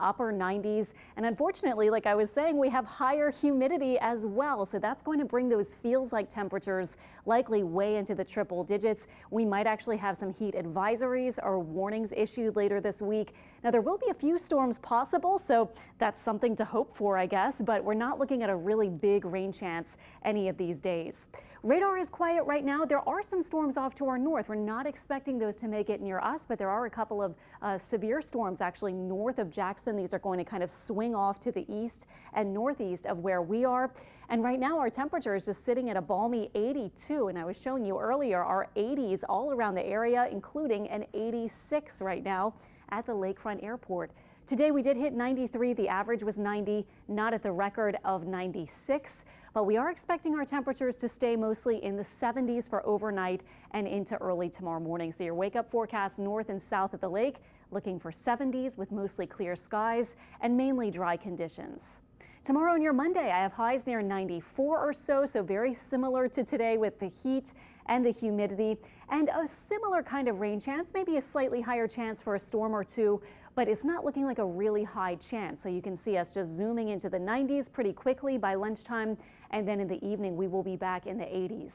upper 90s. And unfortunately, like I was saying, we have higher humidity as well. So that's going to bring those feels like temperatures likely way into the triple digits. We might actually have some heat advisories or warnings issued later this week. Now, there will be a few storms possible, so that's something to hope for, I guess, but we're not looking at a really big rain chance any of these days. Radar is quiet right now. There are some storms off to our north. We're not expecting those to make it near us, but there are a couple of severe storms actually north of Jackson. These are going to kind of swing off to the east and northeast of where we are. And right now our temperature is just sitting at a balmy 82. And I was showing you earlier our 80s all around the area, including an 86 right now at the Lakefront Airport. Today we did hit 93. The average was 90, not at the record of 96. But we are expecting our temperatures to stay mostly in the 70s for overnight and into early tomorrow morning. So your wake up forecast north and south of the lake looking for 70s with mostly clear skies and mainly dry conditions. Tomorrow and your Monday, I have highs near 94 or so very similar to today with the heat and the humidity and a similar kind of rain chance, maybe a slightly higher chance for a storm or two, but it's not looking like a really high chance. So you can see us just zooming into the 90s pretty quickly by lunchtime, and then in the evening we will be back in the 80s.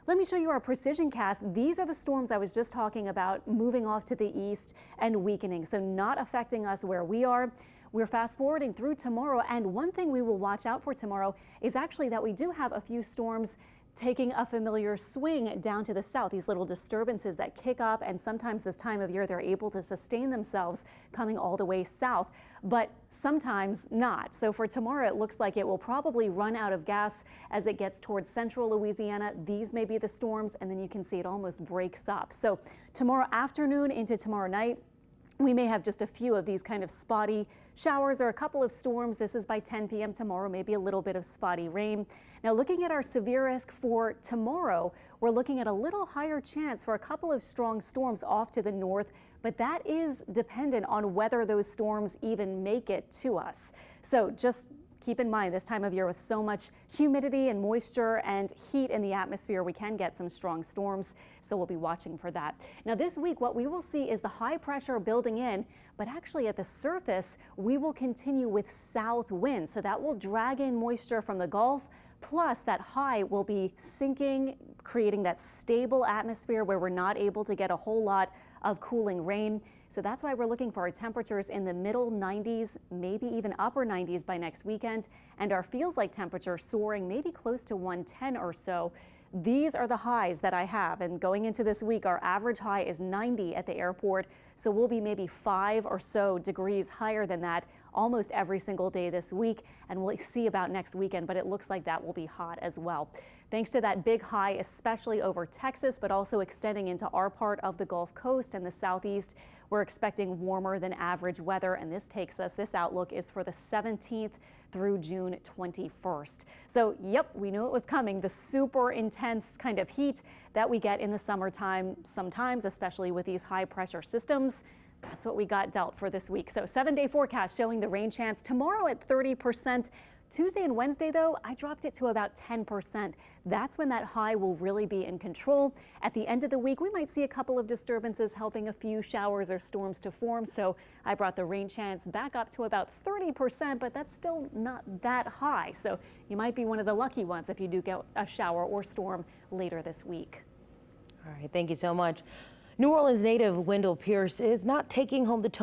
Let me show you our precision cast. These are the storms I was just talking about moving off to the east and weakening, so not affecting us where we are. We're fast forwarding through tomorrow, and one thing we will watch out for tomorrow is actually that we do have a few storms taking a familiar swing down to the south, these little disturbances that kick up, and sometimes this time of year they're able to sustain themselves coming all the way south, but sometimes not. So for tomorrow, it looks like it will probably run out of gas as it gets towards central Louisiana. These may be the storms, and then you can see it almost breaks up. So tomorrow afternoon into tomorrow night, we may have just a few of these kind of spotty showers or a couple of storms. This is by 10 p.m. tomorrow, maybe a little bit of spotty rain. Now, looking at our severe risk for tomorrow, we're looking at a little higher chance for a couple of strong storms off to the north, but that is dependent on whether those storms even make it to us. So just keep in mind this time of year with so much humidity and moisture and heat in the atmosphere, we can get some strong storms. So we'll be watching for that. Now this week, what we will see is the high pressure building in, but actually at the surface, we will continue with south winds. So that will drag in moisture from the Gulf. Plus that high will be sinking, creating that stable atmosphere where we're not able to get a whole lot of cooling rain. So that's why we're looking for our temperatures in the middle 90s, maybe even upper 90s by next weekend, and our feels like temperature soaring maybe close to 110 or so. These are the highs that I have, and going into this week, our average high is 90 at the airport, so we'll be maybe 5 or so degrees higher than that almost every single day this week, and we'll see about next weekend, but it looks like that will be hot as well. Thanks to that big high, especially over Texas, but also extending into our part of the Gulf Coast and the southeast, we're expecting warmer than average weather, and this outlook is for the 17th through June 21st. So yep, we knew it was coming, the super intense kind of heat that we get in the summertime sometimes, especially with these high pressure systems. That's what we got dealt for this week. So 7-day forecast showing the rain chance tomorrow at 30%. Tuesday and Wednesday, though, I dropped it to about 10%. That's when that high will really be in control. At the end of the week, we might see a couple of disturbances helping a few showers or storms to form. So I brought the rain chance back up to about 30%, but that's still not that high. So you might be one of the lucky ones if you do get a shower or storm later this week. All right, thank you so much. New Orleans native Wendell Pierce is not taking home the Tony